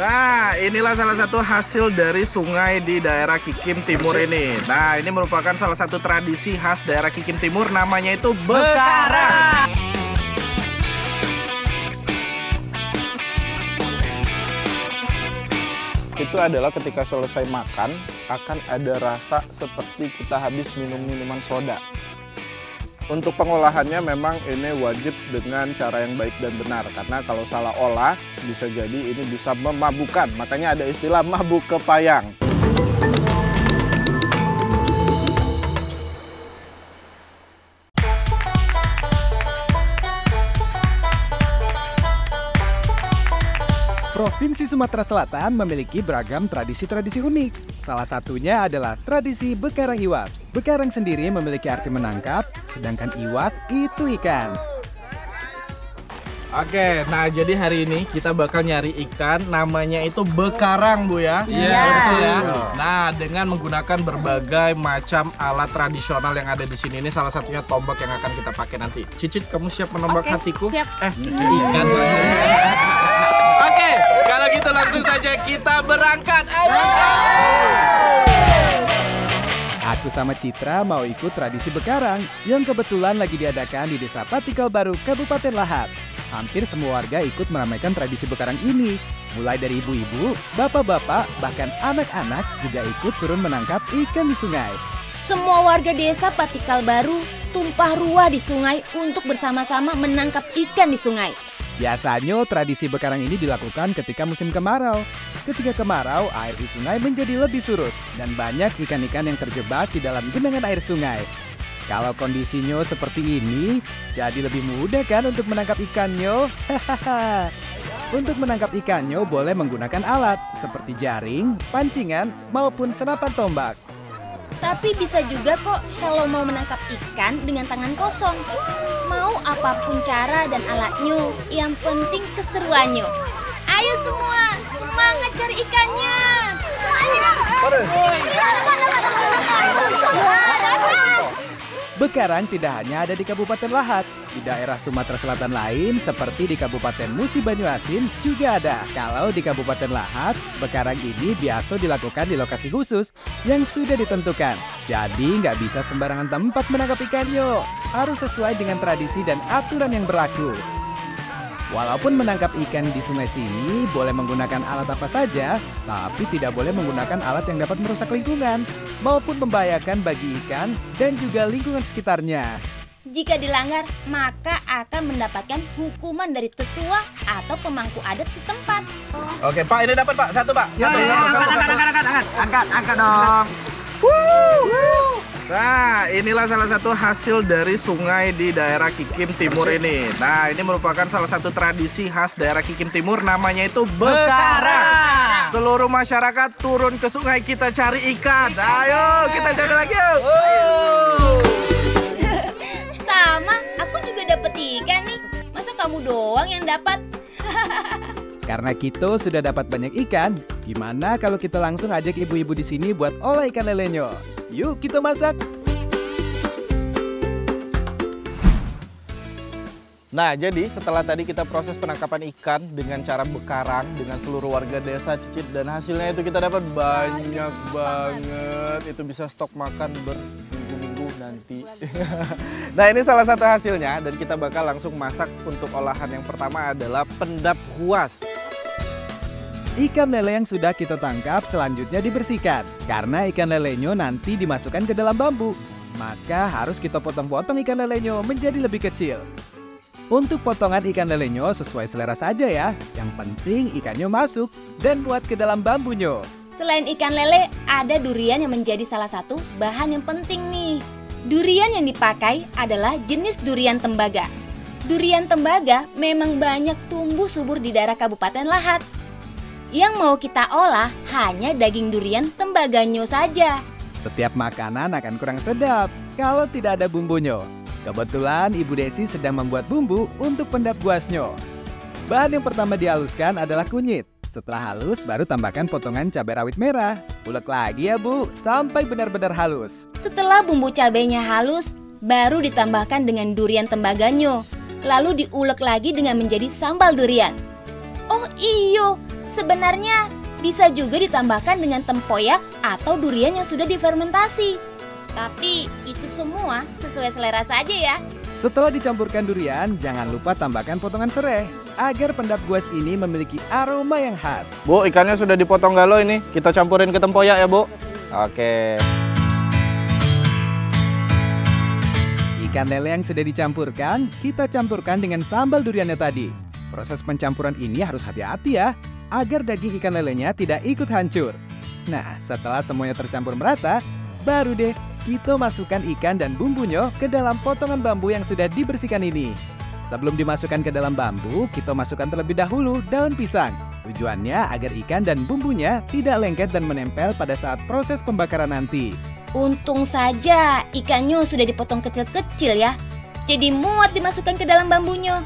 Nah, inilah salah satu hasil dari sungai di daerah Kikim Timur ini. Nah, ini merupakan salah satu tradisi khas daerah Kikim Timur, namanya itu bekarang. Itu adalah ketika selesai makan, akan ada rasa seperti kita habis minum minuman soda. Untuk pengolahannya memang ini wajib dengan cara yang baik dan benar, karena kalau salah olah bisa jadi ini bisa memabukkan. Makanya ada istilah mabuk kepayang. Provinsi Sumatera Selatan memiliki beragam tradisi-tradisi unik. Salah satunya adalah tradisi bekarang iwak. Bekarang sendiri memiliki arti menangkap, sedangkan iwak itu ikan. Oke, nah jadi hari ini kita bakal nyari ikan, namanya itu bekarang, Bu ya. Iya. Betul ya. Nah, dengan menggunakan berbagai macam alat tradisional yang ada di sini, ini salah satunya tombak yang akan kita pakai nanti. Cicit, kamu siap menombak hatiku? Siap. Ikan langsung. Oke, kalau gitu langsung saja kita berangkat. Ayo. Aku sama Citra mau ikut tradisi bekarang yang kebetulan lagi diadakan di Desa Patikal Baru, Kabupaten Lahat. Hampir semua warga ikut meramaikan tradisi bekarang ini. Mulai dari ibu-ibu, bapak-bapak, bahkan anak-anak juga ikut turun menangkap ikan di sungai. Semua warga desa Patikal Baru tumpah ruah di sungai untuk bersama-sama menangkap ikan di sungai. Biasanya tradisi bekarang ini dilakukan ketika musim kemarau. Ketika kemarau, air di sungai menjadi lebih surut dan banyak ikan-ikan yang terjebak di dalam genangan air sungai. Kalau kondisinya seperti ini, jadi lebih mudah kan untuk menangkap ikannya? Hahaha. Untuk menangkap ikannya boleh menggunakan alat seperti jaring, pancingan, maupun senapan tombak. Tapi bisa juga kok kalau mau menangkap ikan dengan tangan kosong. Mau apapun cara dan alatnya, yang penting keseruannya. Ayo semua, semangat cari ikannya. Bekarang tidak hanya ada di Kabupaten Lahat. Di daerah Sumatera Selatan lain seperti di Kabupaten Musi Banyuasin juga ada. Kalau di Kabupaten Lahat, bekarang ini biasa dilakukan di lokasi khusus yang sudah ditentukan. Jadi nggak bisa sembarangan tempat menangkap ikannya. Harus sesuai dengan tradisi dan aturan yang berlaku. Walaupun menangkap ikan di sungai sini boleh menggunakan alat apa saja, tapi tidak boleh menggunakan alat yang dapat merusak lingkungan maupun membahayakan bagi ikan dan juga lingkungan sekitarnya. Jika dilanggar, maka akan mendapatkan hukuman dari tetua atau pemangku adat setempat. Oke, Pak, ini dapat, Pak. Satu, Pak. Satu. Angkat dong. Nah, inilah salah satu hasil dari sungai di daerah Kikim Timur ini. Nah, ini merupakan salah satu tradisi khas daerah Kikim Timur, namanya itu bekarang. Seluruh masyarakat turun ke sungai, kita cari ikan. Ayo, kita cari lagi yuk. Sama, aku juga dapet ikan nih. Masa kamu doang yang dapat? Karena kita sudah dapat banyak ikan, gimana kalau kita langsung ajak ibu-ibu di sini buat olah ikan lelenya? Yuk kita masak. Nah, jadi setelah tadi kita proses penangkapan ikan dengan cara bekarang dengan seluruh warga desa, Cicit, dan hasilnya itu kita dapat banyak banget. Itu bisa stok makan berminggu-minggu nanti. Nah, ini salah satu hasilnya dan kita bakal langsung masak. Untuk olahan yang pertama adalah pendap huas. Ikan lele yang sudah kita tangkap selanjutnya dibersihkan. Karena ikan lelenya nanti dimasukkan ke dalam bambu, maka harus kita potong-potong ikan lelenya menjadi lebih kecil. Untuk potongan ikan lelenya sesuai selera saja ya. Yang penting ikannya masuk dan buat ke dalam bambunya. Selain ikan lele, ada durian yang menjadi salah satu bahan yang penting nih. Durian yang dipakai adalah jenis durian tembaga. Durian tembaga memang banyak tumbuh subur di daerah Kabupaten Lahat. Yang mau kita olah hanya daging durian tembaganya saja. Setiap makanan akan kurang sedap kalau tidak ada bumbunya. Kebetulan Ibu Desi sedang membuat bumbu untuk pendap buasnya. Bahan yang pertama dihaluskan adalah kunyit. Setelah halus, baru tambahkan potongan cabai rawit merah. Ulek lagi ya Bu, sampai benar-benar halus. Setelah bumbu cabainya halus, baru ditambahkan dengan durian tembaganya. Lalu diulek lagi dengan menjadi sambal durian. Oh iyo, Sebenarnya bisa juga ditambahkan dengan tempoyak atau durian yang sudah difermentasi. Tapi itu semua sesuai selera saja ya. Setelah dicampurkan durian, jangan lupa tambahkan potongan serai agar pendap guas ini memiliki aroma yang khas. Bu, ikannya sudah dipotong galo ini. Kita campurin ke tempoyak ya, Bu. Oke. Ikan lele yang sudah dicampurkan, kita campurkan dengan sambal duriannya tadi. Proses pencampuran ini harus hati-hati ya, agar daging ikan lelenya tidak ikut hancur. Nah, setelah semuanya tercampur merata, baru deh kita masukkan ikan dan bumbunya ke dalam potongan bambu yang sudah dibersihkan ini. Sebelum dimasukkan ke dalam bambu, kita masukkan terlebih dahulu daun pisang. Tujuannya agar ikan dan bumbunya tidak lengket dan menempel pada saat proses pembakaran nanti. Untung saja ikannya sudah dipotong kecil-kecil ya. Jadi muat dimasukkan ke dalam bambunya.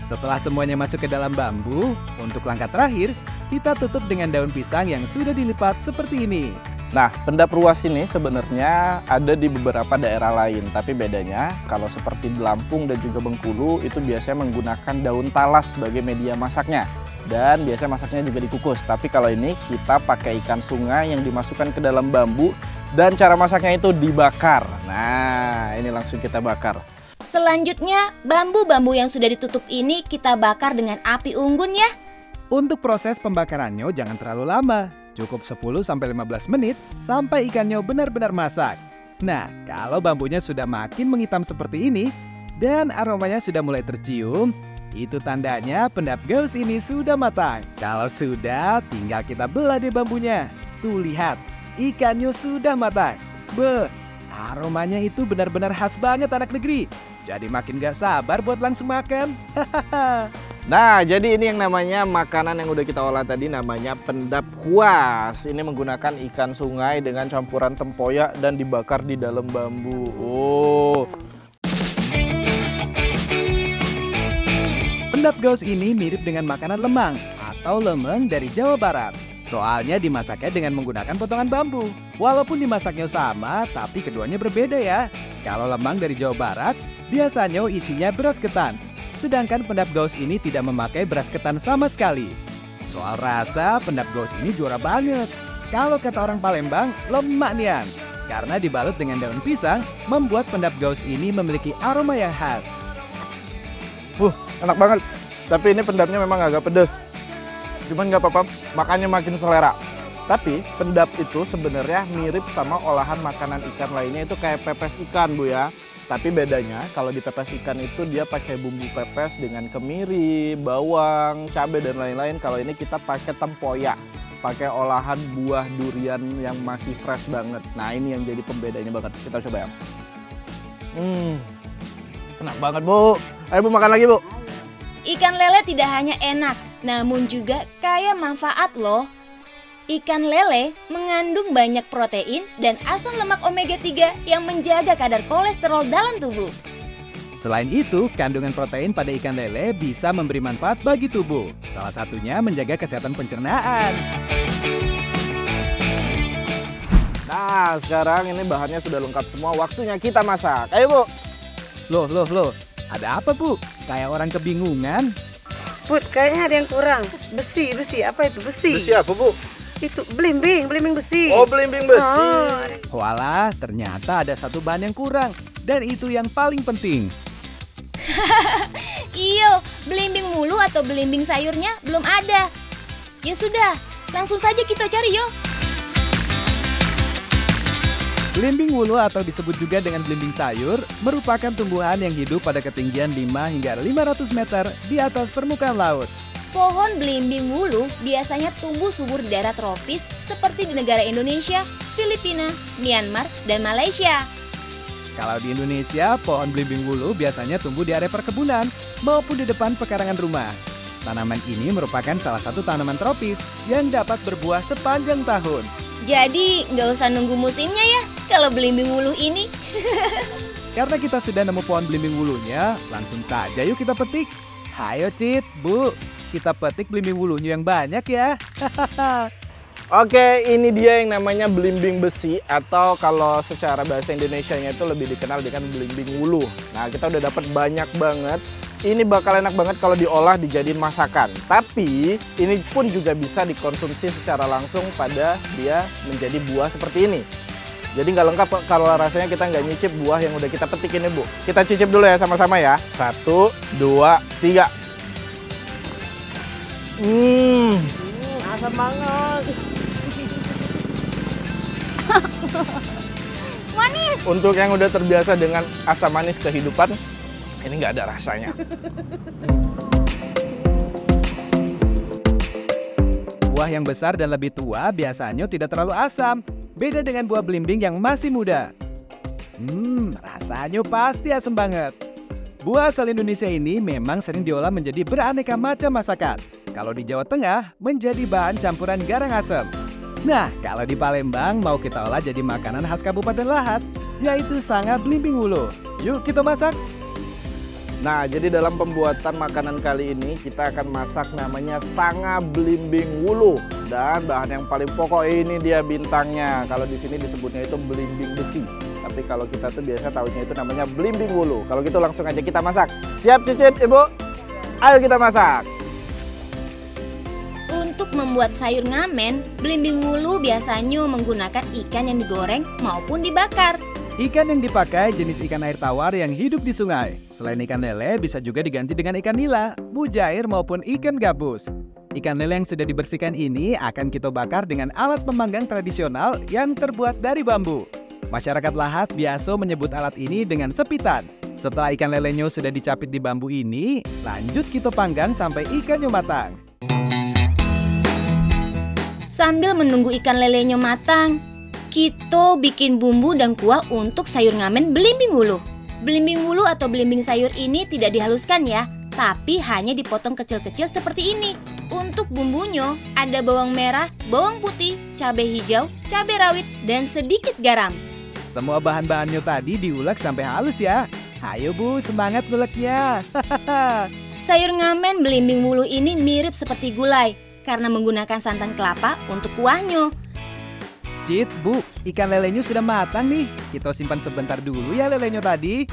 Setelah semuanya masuk ke dalam bambu, untuk langkah terakhir, kita tutup dengan daun pisang yang sudah dilipat seperti ini. Nah, pendap ruas ini sebenarnya ada di beberapa daerah lain. Tapi bedanya, kalau seperti di Lampung dan juga Bengkulu, itu biasanya menggunakan daun talas sebagai media masaknya. Dan biasanya masaknya juga dikukus. Tapi kalau ini kita pakai ikan sungai yang dimasukkan ke dalam bambu. Dan cara masaknya itu dibakar. Nah, ini langsung kita bakar. Selanjutnya, bambu-bambu yang sudah ditutup ini kita bakar dengan api unggun ya. Untuk proses pembakarannya jangan terlalu lama. Cukup 10-15 menit sampai ikannya benar-benar masak. Nah, kalau bambunya sudah makin menghitam seperti ini dan aromanya sudah mulai tercium, itu tandanya pendap gaus ini sudah matang. Kalau sudah, tinggal kita belah deh bambunya. Tuh lihat, ikannya sudah matang. Beuh, aromanya itu benar-benar khas banget anak negeri. Jadi makin gak sabar buat langsung makan. Hahaha. Nah, jadi ini yang namanya makanan yang udah kita olah tadi namanya pendap kuas. Ini menggunakan ikan sungai dengan campuran tempoyak dan dibakar di dalam bambu. Oh. Pendap gaus ini mirip dengan makanan lemang atau lemeng dari Jawa Barat. Soalnya dimasaknya dengan menggunakan potongan bambu. Walaupun dimasaknya sama, tapi keduanya berbeda ya. Kalau lemang dari Jawa Barat, biasanya isinya beras ketan. Sedangkan pendap gaus ini tidak memakai beras ketan sama sekali. Soal rasa, pendap gaus ini juara banget. Kalau kata orang Palembang, lemak nian. Karena dibalut dengan daun pisang, membuat pendap gaus ini memiliki aroma yang khas. Enak banget. Tapi ini pendapnya memang agak pedas. Cuman nggak apa-apa, makannya makin selera. Tapi pendap itu sebenarnya mirip sama olahan makanan ikan lainnya, itu kayak pepes ikan, Bu ya. Tapi bedanya kalau di pepes ikan itu dia pakai bumbu pepes dengan kemiri, bawang, cabai dan lain-lain. Kalau ini kita pakai tempoyak, pakai olahan buah durian yang masih fresh banget. Nah, ini yang jadi pembedanya banget. Kita coba ya. Enak banget, Bu. Ayo Bu, makan lagi, Bu. Ikan lele tidak hanya enak, namun juga kaya manfaat loh. Ikan lele mengandung banyak protein dan asam lemak omega 3 yang menjaga kadar kolesterol dalam tubuh. Selain itu, kandungan protein pada ikan lele bisa memberi manfaat bagi tubuh. Salah satunya menjaga kesehatan pencernaan. Nah, sekarang ini bahannya sudah lengkap semua, waktunya kita masak. Ayo, Bu. Loh, ada apa Bu? Kayak orang kebingungan. Put, kayaknya ada yang kurang. Besi, apa itu besi? Besi apa, Bu? Itu belimbing besi. Oh, belimbing besi. Walah, ternyata ada satu bahan yang kurang. Dan itu yang paling penting. Iyo, belimbing mulu atau belimbing sayurnya belum ada. Ya sudah, langsung saja kita cari yo. Belimbing wulu atau disebut juga dengan belimbing sayur merupakan tumbuhan yang hidup pada ketinggian 5 hingga 500 meter di atas permukaan laut. Pohon belimbing wulu biasanya tumbuh subur di daerah tropis seperti di negara Indonesia, Filipina, Myanmar, dan Malaysia. Kalau di Indonesia, pohon belimbing wulu biasanya tumbuh di area perkebunan maupun di depan pekarangan rumah. Tanaman ini merupakan salah satu tanaman tropis yang dapat berbuah sepanjang tahun. Jadi nggak usah nunggu musimnya ya kalau belimbing wulu ini. Karena kita sudah nemu pohon belimbing wulunya, langsung saja yuk kita petik. Hayo Cit, Bu, kita petik belimbing wulunya yang banyak ya. Oke, ini dia yang namanya belimbing besi, atau kalau secara bahasa Indonesianya itu lebih dikenal dengan belimbing wulu. Nah, kita udah dapat banyak banget Ini bakal enak banget kalau diolah dijadiin masakan. Tapi ini pun juga bisa dikonsumsi secara langsung pada dia menjadi buah seperti ini. Jadi nggak lengkap kalau rasanya kita nggak nyicip buah yang udah kita petik ini, Bu. Kita cicip dulu ya sama-sama ya. 1, 2, 3. Asam banget. Manis. Untuk yang udah terbiasa dengan asam manis kehidupan, ini nggak ada rasanya. Buah yang besar dan lebih tua biasanya tidak terlalu asam. Beda dengan buah belimbing yang masih muda. Rasanya pasti asam banget. Buah asal Indonesia ini memang sering diolah menjadi beraneka macam masakan. Kalau di Jawa Tengah, menjadi bahan campuran garang asam. Nah, kalau di Palembang mau kita olah jadi makanan khas Kabupaten Lahat, yaitu sanga belimbing wuluh. Yuk kita masak! Nah, jadi dalam pembuatan makanan kali ini kita akan masak namanya sanga belimbing wuluh. Dan bahan yang paling pokok ini dia bintangnya. Kalau di sini disebutnya itu belimbing besi. Tapi kalau kita tuh biasa tahunya itu namanya belimbing wuluh. Kalau gitu langsung aja kita masak. Siap Cicit, Ibu? Ayo kita masak. Untuk membuat sayur ngamen, belimbing wuluh biasanya menggunakan ikan yang digoreng maupun dibakar. Ikan yang dipakai jenis ikan air tawar yang hidup di sungai. Selain ikan lele, bisa juga diganti dengan ikan nila, mujair maupun ikan gabus. Ikan lele yang sudah dibersihkan ini akan kita bakar dengan alat pemanggang tradisional yang terbuat dari bambu. Masyarakat Lahat biasa menyebut alat ini dengan sepitan. Setelah ikan lelenya sudah dicapit di bambu ini, lanjut kita panggang sampai ikannya matang. Sambil menunggu ikan lelenya matang, kita bikin bumbu dan kuah untuk sayur ngamen belimbing wuluh. Belimbing wuluh atau belimbing sayur ini tidak dihaluskan ya, tapi hanya dipotong kecil-kecil seperti ini. Untuk bumbunya ada bawang merah, bawang putih, cabai hijau, cabai rawit, dan sedikit garam. Semua bahan-bahannya tadi diulek sampai halus ya. Ayo Bu, semangat nguleknya. Sayur ngamen belimbing wuluh ini mirip seperti gulai karena menggunakan santan kelapa untuk kuahnya. Cit, Bu, ikan lelenya sudah matang nih. Kita simpan sebentar dulu ya lelenya tadi.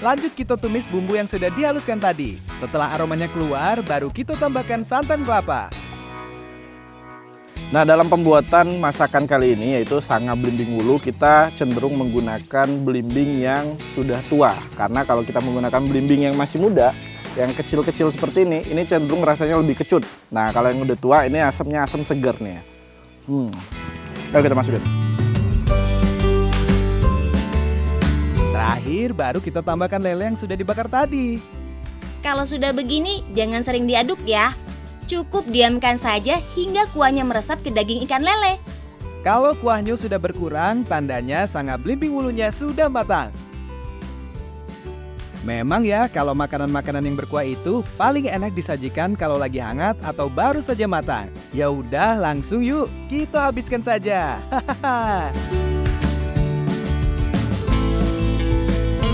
Lanjut kita tumis bumbu yang sudah dihaluskan tadi. Setelah aromanya keluar, baru kita tambahkan santan kelapa. Nah, dalam pembuatan masakan kali ini yaitu sanga belimbing wuluh, kita cenderung menggunakan belimbing yang sudah tua. Karena kalau kita menggunakan belimbing yang masih muda, yang kecil-kecil seperti ini cenderung rasanya lebih kecut. Nah, kalau yang udah tua ini asamnya asam segar nih ya. Ayo kita masukin. Terakhir baru kita tambahkan lele yang sudah dibakar tadi. Kalau sudah begini, jangan sering diaduk ya. Cukup diamkan saja hingga kuahnya meresap ke daging ikan lele. Kalau kuahnya sudah berkurang, tandanya sanga belimbing wuluhnya sudah matang. Memang ya, kalau makanan-makanan yang berkuah itu paling enak disajikan kalau lagi hangat atau baru saja matang. Ya udah, langsung yuk kita habiskan saja.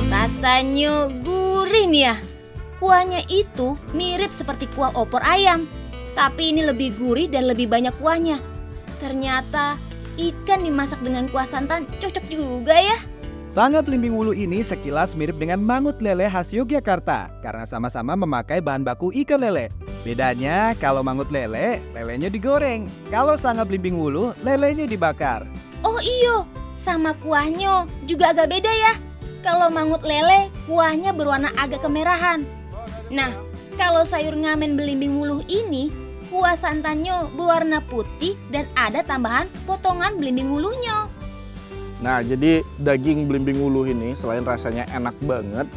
Rasanya gurih nih ya. Kuahnya itu mirip seperti kuah opor ayam, tapi ini lebih gurih dan lebih banyak kuahnya. Ternyata ikan dimasak dengan kuah santan cocok juga ya. Sanga belimbing wuluh ini sekilas mirip dengan mangut lele khas Yogyakarta karena sama-sama memakai bahan baku ikan lele. Bedanya kalau mangut lele, lelenya digoreng. Kalau sanga belimbing wuluh, lelenya dibakar. Oh iyo, sama kuahnya juga agak beda ya. Kalau mangut lele, kuahnya berwarna agak kemerahan. Nah, kalau sayur ngamen belimbing wuluh ini, kuah santannya berwarna putih dan ada tambahan potongan belimbing wuluhnya. Nah, jadi daging belimbing wuluh ini selain rasanya enak banget,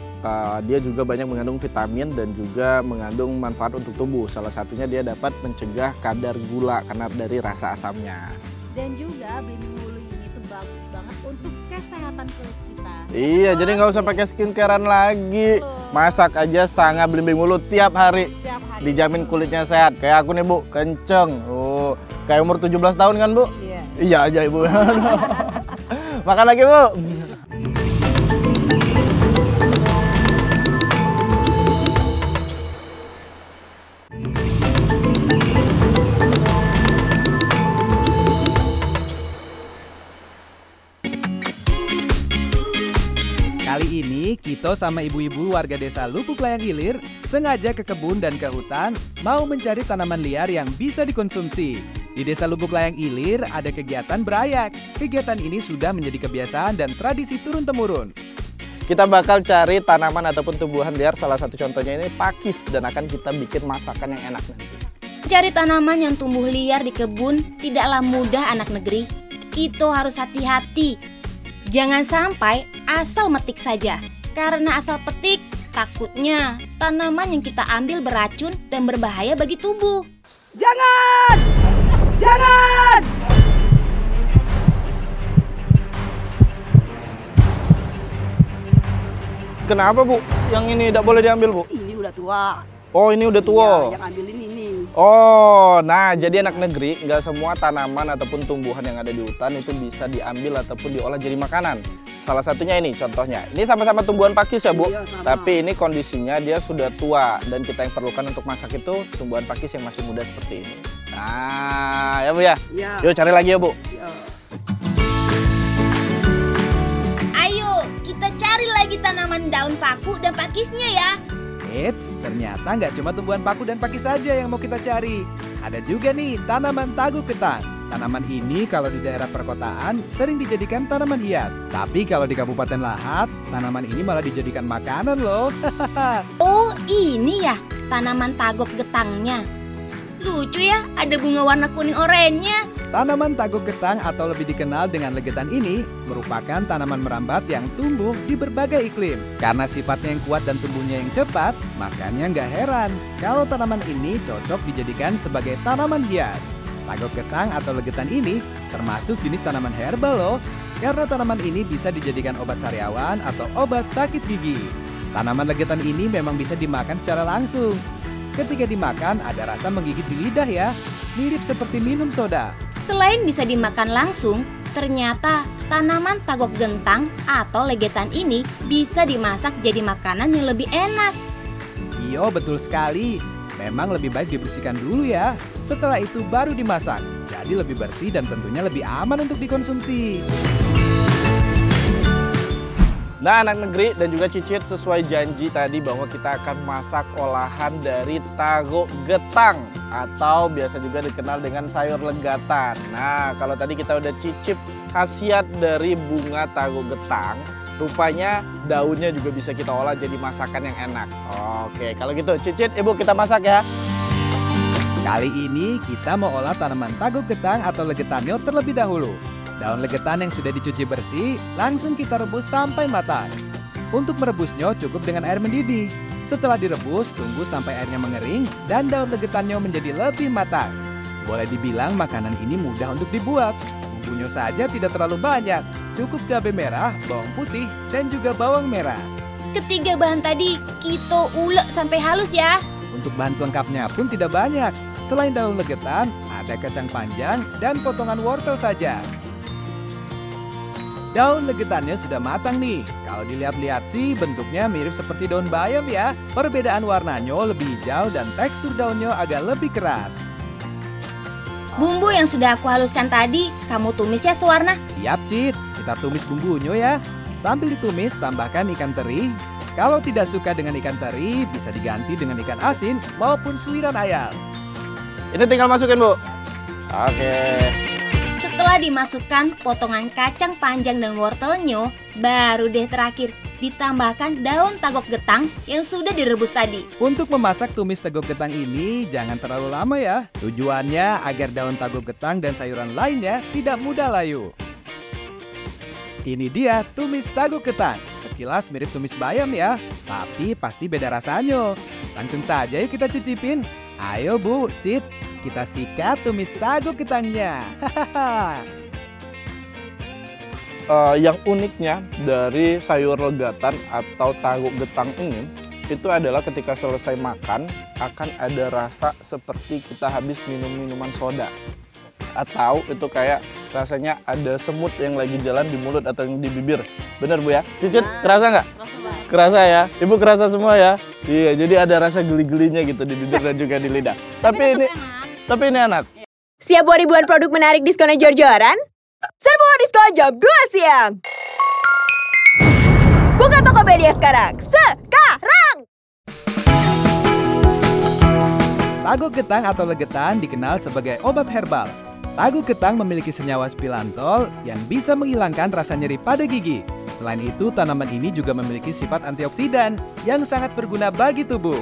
dia juga banyak mengandung vitamin dan juga mengandung manfaat untuk tubuh. Salah satunya dia dapat mencegah kadar gula karena dari rasa asamnya. Dan juga belimbing wuluh ini tuh bagus banget untuk kesehatan kulit kita. Iya, jadi nggak usah pakai skincarean lagi. Masak aja sanga belimbing wuluh tiap hari. Dijamin kulitnya sehat. Kayak aku nih Bu, kenceng. Oh, kayak umur 17 tahun kan Bu? Iya. Iya aja Ibu. Makan lagi Bu. Kali ini Ito sama ibu-ibu warga desa Lubuk Layang Ilir sengaja ke kebun dan ke hutan mau mencari tanaman liar yang bisa dikonsumsi. Di desa Lubuk Layang Ilir ada kegiatan berayak. Kegiatan ini sudah menjadi kebiasaan dan tradisi turun-temurun. Kita bakal cari tanaman ataupun tumbuhan liar, salah satu contohnya ini pakis, dan akan kita bikin masakan yang enak nanti. Cari tanaman yang tumbuh liar di kebun tidaklah mudah anak negeri. Ito harus hati-hati. Jangan sampai asal metik saja. Karena asal petik, takutnya tanaman yang kita ambil beracun dan berbahaya bagi tubuh. Jangan! Jangan! Kenapa Bu? Yang ini tidak boleh diambil Bu? Ini udah tua. Oh ini udah tua. Iya, yang ambilin ini. Oh, nah jadi anak negeri nggak semua tanaman ataupun tumbuhan yang ada di hutan itu bisa diambil ataupun diolah jadi makanan. Salah satunya ini contohnya. Ini sama-sama tumbuhan pakis ya Bu? Iya, sama. Tapi ini kondisinya dia sudah tua dan kita yang perlukan untuk masak itu tumbuhan pakis yang masih muda seperti ini. Nah ya Bu ya? Iya. Yuk cari lagi ya Bu. Iya. Ayo, kita cari lagi tanaman daun paku dan pakisnya ya. Eits, ternyata nggak cuma tumbuhan paku dan pakis saja yang mau kita cari. Ada juga nih tanaman taguk getang. Tanaman ini kalau di daerah perkotaan sering dijadikan tanaman hias. Tapi kalau di Kabupaten Lahat, tanaman ini malah dijadikan makanan loh. Oh, ini ya tanaman tagok getangnya. Lucu ya, ada bunga warna kuning oranye. Tanaman taguk getang atau lebih dikenal dengan legetan ini merupakan tanaman merambat yang tumbuh di berbagai iklim. Karena sifatnya yang kuat dan tumbuhnya yang cepat, makanya nggak heran kalau tanaman ini cocok dijadikan sebagai tanaman hias. Taguk getang atau legetan ini termasuk jenis tanaman herbal loh, karena tanaman ini bisa dijadikan obat sariawan atau obat sakit gigi. Tanaman legetan ini memang bisa dimakan secara langsung. Ketika dimakan ada rasa menggigit di lidah ya, mirip seperti minum soda. Selain bisa dimakan langsung, ternyata tanaman tagok gentang atau legetan ini bisa dimasak jadi makanan yang lebih enak. Iyo, betul sekali. Memang lebih baik dibersihkan dulu ya. Setelah itu baru dimasak. Jadi lebih bersih dan tentunya lebih aman untuk dikonsumsi. Nah anak negeri dan juga Cicit, sesuai janji tadi bahwa kita akan masak olahan dari tagok getang atau biasa juga dikenal dengan sayur legatan. Nah kalau tadi kita udah cicip khasiat dari bunga tagok getang, rupanya daunnya juga bisa kita olah jadi masakan yang enak. Oke, kalau gitu Cicit, Ibu kita masak ya. Kali ini kita mau olah tanaman tagok getang atau legetannya terlebih dahulu. Daun legetan yang sudah dicuci bersih langsung kita rebus sampai matang. Untuk merebusnya cukup dengan air mendidih. Setelah direbus, tunggu sampai airnya mengering dan daun legetannya menjadi lebih matang. Boleh dibilang makanan ini mudah untuk dibuat. Bumbunya saja tidak terlalu banyak. Cukup cabai merah, bawang putih, dan juga bawang merah. Ketiga bahan tadi kita ulek sampai halus ya. Untuk bahan pelengkapnya pun tidak banyak. Selain daun legetan, ada kacang panjang dan potongan wortel saja. Daun legetannya sudah matang nih. Kalau dilihat-lihat sih bentuknya mirip seperti daun bayam ya. Perbedaan warnanya lebih hijau dan tekstur daunnya agak lebih keras. Bumbu yang sudah aku haluskan tadi, kamu tumis ya sewarna. Siap Cit, kita tumis bumbunya ya. Sambil ditumis tambahkan ikan teri. Kalau tidak suka dengan ikan teri, bisa diganti dengan ikan asin maupun suiran ayam. Ini tinggal masukin Bu. Oke. Setelah dimasukkan potongan kacang panjang dan wortelnya, baru deh terakhir ditambahkan daun tagok getang yang sudah direbus tadi. Untuk memasak tumis tagok getang ini jangan terlalu lama ya. Tujuannya agar daun tagok getang dan sayuran lainnya tidak mudah layu. Ini dia tumis tagok getang. Sekilas mirip tumis bayam ya, tapi pasti beda rasanya. Langsung saja yuk kita cicipin. Ayo Bu, Cit, kita sikat tumis tagok getangnya. Yang uniknya dari sayur legatan atau tagok getang ini, itu adalah ketika selesai makan akan ada rasa seperti kita habis minum minuman soda. Atau itu kayak rasanya ada semut yang lagi jalan di mulut atau di bibir. Bener Bu ya? Cicit, kerasa nggak? Kerasa ya? Ibu kerasa semua ya? Iya, jadi ada rasa geli-gelinya gitu di bibir dan juga di lidah. Tapi ini enak. Siap buat ribuan produk menarik diskonnya jor-joran? Serbu diskon jam 2 siang! Buka Tokopedia sekarang. Sekarang! Tago ketang atau legetan dikenal sebagai obat herbal. Tago ketang memiliki senyawa spilantol yang bisa menghilangkan rasa nyeri pada gigi. Selain itu, tanaman ini juga memiliki sifat antioksidan yang sangat berguna bagi tubuh.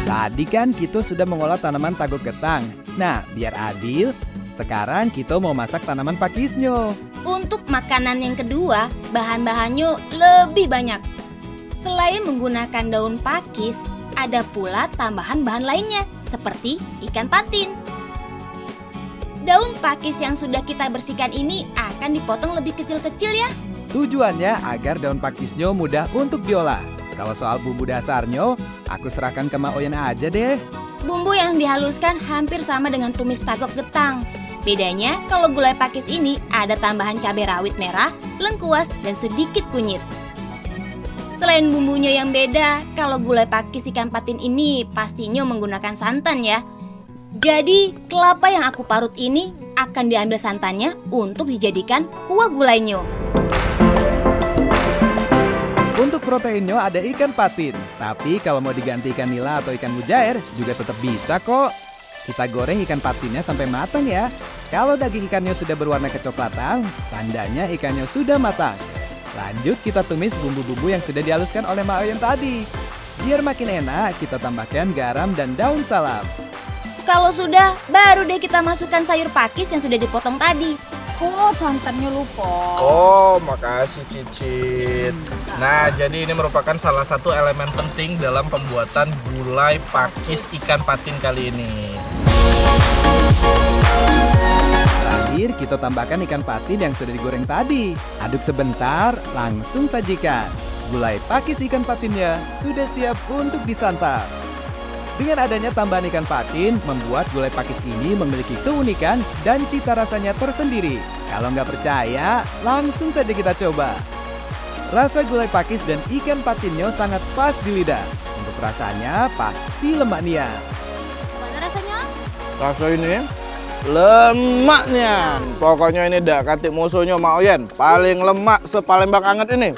Tadi kan kita sudah mengolah tanaman tago ketang. Nah, biar adil, sekarang kita mau masak tanaman pakisnya. Untuk makanan yang kedua, bahan-bahannya lebih banyak. Selain menggunakan daun pakis, ada pula tambahan bahan lainnya, seperti ikan patin. Daun pakis yang sudah kita bersihkan ini akan dipotong lebih kecil-kecil ya. Tujuannya agar daun pakisnya mudah untuk diolah. Kalau soal bumbu dasarnya, aku serahkan ke Mak Oyen aja deh. Bumbu yang dihaluskan hampir sama dengan tumis tago ketang. Bedanya, kalau gulai pakis ini ada tambahan cabai rawit merah, lengkuas, dan sedikit kunyit. Selain bumbunya yang beda, kalau gulai pakis ikan patin ini pastinya menggunakan santan ya. Jadi, kelapa yang aku parut ini akan diambil santannya untuk dijadikan kuah gulainya. Untuk proteinnya ada ikan patin, tapi kalau mau diganti ikan nila atau ikan mujair juga tetap bisa kok. Kita goreng ikan patinnya sampai matang ya. Kalau daging ikannya sudah berwarna kecoklatan, tandanya ikannya sudah matang. Lanjut kita tumis bumbu-bumbu yang sudah dihaluskan oleh Mak Oyen tadi. Biar makin enak, kita tambahkan garam dan daun salam. Kalau sudah, baru deh kita masukkan sayur pakis yang sudah dipotong tadi. Oh, santannya lupa. Oh, makasih Cicit. Nah, jadi ini merupakan salah satu elemen penting dalam pembuatan gulai pakis ikan patin kali ini. Terakhir, kita tambahkan ikan patin yang sudah digoreng tadi. Aduk sebentar, langsung sajikan. Gulai pakis ikan patinnya sudah siap untuk disantap. Dengan adanya tambahan ikan patin, membuat gulai pakis ini memiliki keunikan dan cita rasanya tersendiri. Kalau nggak percaya, langsung saja kita coba. Rasa gulai pakis dan ikan patinnya sangat pas di lidah. Untuk rasanya pasti lemak nian. Mana rasanya? Rasa ini lemaknya. Pokoknya ini dak katik musuhnya Mak Oyen. Paling lemak sepalembang anget ini.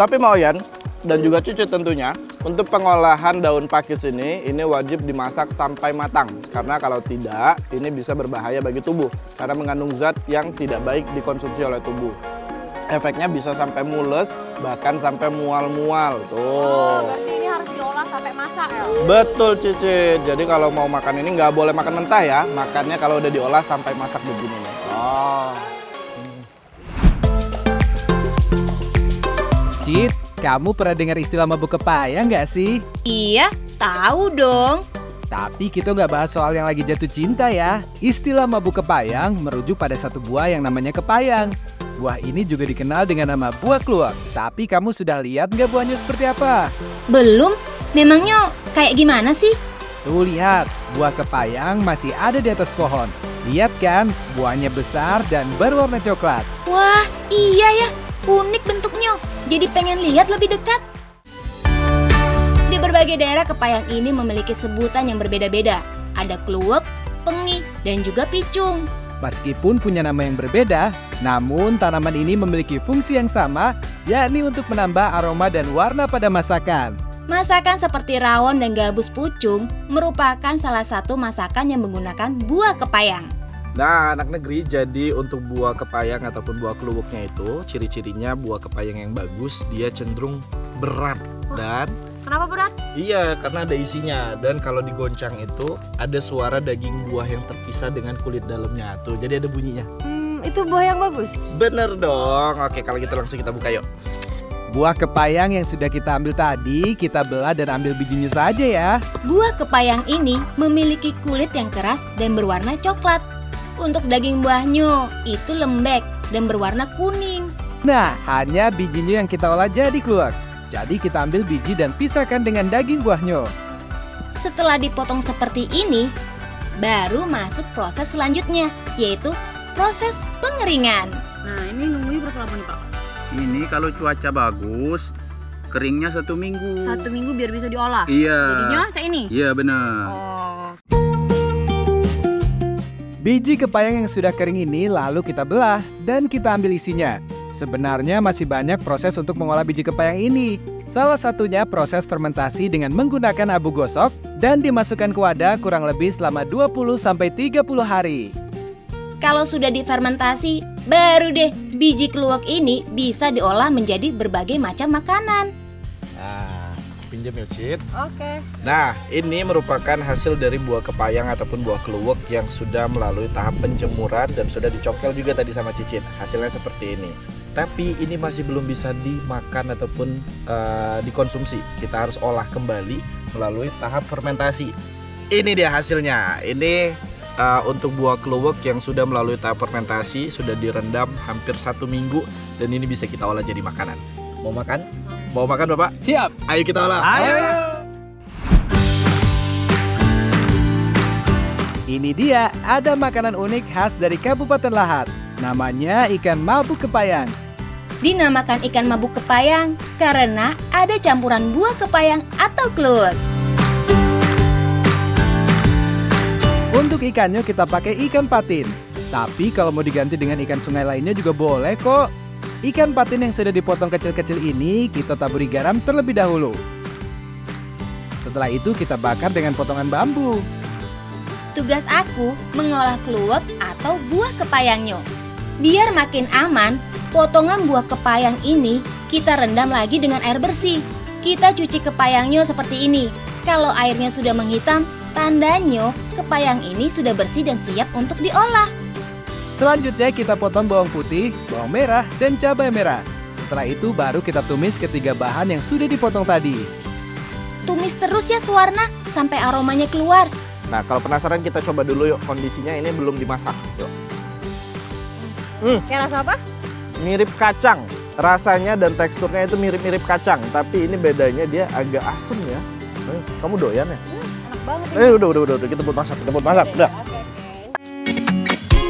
Tapi Mak Oyen dan juga Cicit tentunya, untuk pengolahan daun pakis ini wajib dimasak sampai matang. Karena kalau tidak, ini bisa berbahaya bagi tubuh. Karena mengandung zat yang tidak baik dikonsumsi oleh tubuh. Efeknya bisa sampai mules, bahkan sampai mual-mual. Tuh. Oh, berarti ini harus diolah sampai masak ya? Betul Cicit. Jadi kalau mau makan ini nggak boleh makan mentah ya. Makannya kalau udah diolah sampai masak begini. Oh. Cit, kamu pernah dengar istilah mabuk kepayang nggak sih? Iya, tahu dong. Tapi kita nggak bahas soal yang lagi jatuh cinta ya. Istilah mabuk kepayang merujuk pada satu buah yang namanya kepayang. Buah ini juga dikenal dengan nama buah kluwak. Tapi kamu sudah lihat nggak buahnya seperti apa? Belum? Memangnya kayak gimana sih? Tuh lihat, buah kepayang masih ada di atas pohon. Lihat kan, buahnya besar dan berwarna coklat. Wah, iya ya. Unik bentuknya. Jadi pengen lihat lebih dekat. Di berbagai daerah kepayang ini memiliki sebutan yang berbeda-beda. Ada kluwek, pengi, dan juga picung. Meskipun punya nama yang berbeda, namun tanaman ini memiliki fungsi yang sama, yakni untuk menambah aroma dan warna pada masakan. Masakan seperti rawon dan gabus pucung merupakan salah satu masakan yang menggunakan buah kepayang. Nah, anak negeri, jadi untuk buah kepayang ataupun buah kluweknya itu, ciri-cirinya buah kepayang yang bagus, dia cenderung berat dan Kenapa berat? iya, karena ada isinya. Dan kalau digoncang itu ada suara daging buah yang terpisah dengan kulit dalamnya tuh. Jadi ada bunyinya. Itu buah yang bagus. Bener dong. Oke, kalau gitu langsung kita buka yuk. Buah kepayang yang sudah kita ambil tadi, kita belah dan ambil bijinya saja ya. Buah kepayang ini memiliki kulit yang keras dan berwarna coklat. Untuk daging buahnya itu lembek dan berwarna kuning. Nah, hanya bijinya yang kita olah jadi kluwak. Jadi kita ambil biji dan pisahkan dengan daging buahnya. Setelah dipotong seperti ini, baru masuk proses selanjutnya, yaitu proses pengeringan. Nah, ini nunggunya berapa lama nih, Pak? Ini kalau cuaca bagus, keringnya 1 minggu. 1 minggu biar bisa diolah. Iya. Jadinya cak ini. Iya benar. Oh. Biji kepayang yang sudah kering ini lalu kita belah dan kita ambil isinya. Sebenarnya masih banyak proses untuk mengolah biji kepayang ini. Salah satunya proses fermentasi dengan menggunakan abu gosok dan dimasukkan ke wadah kurang lebih selama 20-30 hari. Kalau sudah difermentasi, baru deh biji kluwek ini bisa diolah menjadi berbagai macam makanan. Nah, pinjam ya, Cid. Oke. Nah, ini merupakan hasil dari buah kepayang ataupun buah kluwek yang sudah melalui tahap penjemuran dan sudah dicongkel juga tadi sama Cicit. Hasilnya seperti ini. Tapi ini masih belum bisa dimakan ataupun dikonsumsi. Kita harus olah kembali melalui tahap fermentasi. Ini dia hasilnya. Ini untuk buah kluwek yang sudah melalui tahap fermentasi, sudah direndam hampir 1 minggu dan ini bisa kita olah jadi makanan. Mau makan? Mau makan, Bapak? Siap. Ayo kita olah. Ayo. Ini dia, ada makanan unik khas dari Kabupaten Lahat. Namanya ikan mabuk kepayang. Dinamakan ikan mabuk kepayang karena ada campuran buah kepayang atau kluwek. Untuk ikannya kita pakai ikan patin. Tapi kalau mau diganti dengan ikan sungai lainnya juga boleh kok. Ikan patin yang sudah dipotong kecil-kecil ini kita taburi garam terlebih dahulu. Setelah itu kita bakar dengan potongan bambu. Tugas aku mengolah kluwek atau buah kepayangnya. Biar makin aman, potongan buah kepayang ini kita rendam lagi dengan air bersih. Kita cuci kepayangnya seperti ini. Kalau airnya sudah menghitam, tandanya kepayang ini sudah bersih dan siap untuk diolah. Selanjutnya kita potong bawang putih, bawang merah, dan cabai merah. Setelah itu baru kita tumis ketiga bahan yang sudah dipotong tadi. Tumis terus ya Suwarna sampai aromanya keluar. Nah, kalau penasaran kita coba dulu yuk. Kondisinya ini belum dimasak. Yuk. Kayak rasa apa? Mirip kacang. Rasanya dan teksturnya itu mirip-mirip kacang. Tapi ini bedanya dia agak asem ya. Kamu doyan ya? Enak banget. Udah. Kita buat masak. Udah.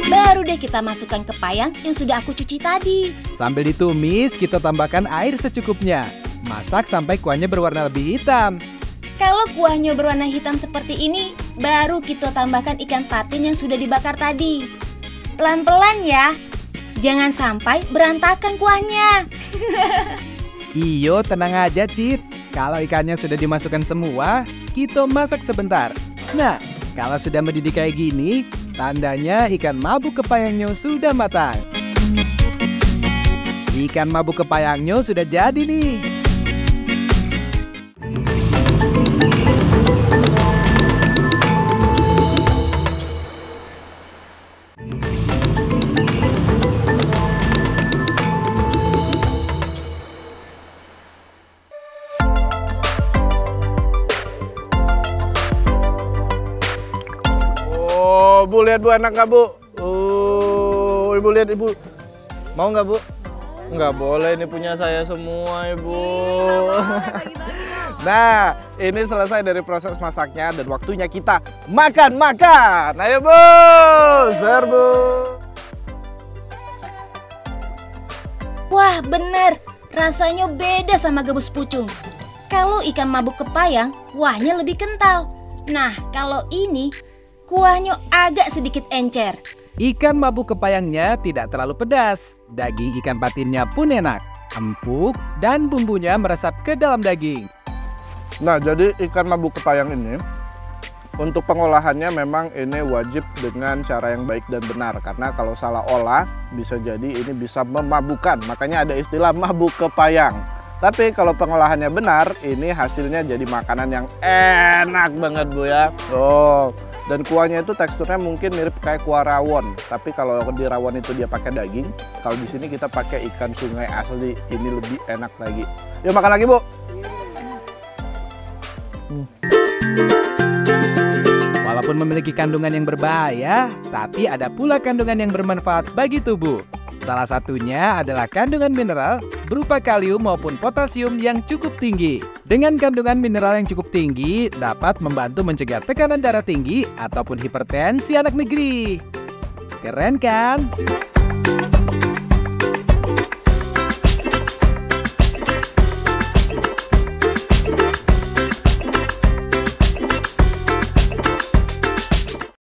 Baru deh kita masukkan kepayang yang sudah aku cuci tadi. Sambil ditumis, kita tambahkan air secukupnya. Masak sampai kuahnya berwarna lebih hitam. Kalau kuahnya berwarna hitam seperti ini, baru kita tambahkan ikan patin yang sudah dibakar tadi. Pelan-pelan ya. Jangan sampai berantakan kuahnya. Iyo, tenang aja, Cit. Kalau ikannya sudah dimasukkan semua, kita masak sebentar. Nah, kalau sudah mendidih kayak gini, tandanya ikan mabuk kepayangnya sudah matang. Ikan mabuk kepayangnya sudah jadi nih. Bu, lihat Bu, enak nggak Bu? Ibu lihat Ibu. Mau nggak Bu? Nggak boleh, ini punya saya semua Ibu. Nah, ini selesai dari proses masaknya dan waktunya kita makan. Ayo Bu, serbu. Wah bener, rasanya beda sama gabus pucung. Kalau ikan mabuk kepayang, kuahnya lebih kental. Nah, kalau ini kuahnya agak sedikit encer. Ikan mabuk kepayangnya tidak terlalu pedas. Daging ikan patinnya pun enak, empuk, dan bumbunya meresap ke dalam daging. Nah, jadi ikan mabuk kepayang ini untuk pengolahannya memang ini wajib dengan cara yang baik dan benar. Karena kalau salah olah bisa jadi ini bisa memabukkan. Makanya ada istilah mabuk kepayang. Tapi kalau pengolahannya benar, ini hasilnya jadi makanan yang enak banget Bu ya. Dan kuahnya itu teksturnya mungkin mirip kayak kuah rawon. Tapi kalau di rawon itu dia pakai daging. Kalau di sini kita pakai ikan sungai asli. Ini lebih enak lagi. Yuk makan lagi Bu. Walaupun memiliki kandungan yang berbahaya, tapi ada pula kandungan yang bermanfaat bagi tubuh. Salah satunya adalah kandungan mineral berupa kalium maupun potasium yang cukup tinggi. Dengan kandungan mineral yang cukup tinggi, dapat membantu mencegah tekanan darah tinggi ataupun hipertensi anak negeri. Keren kan?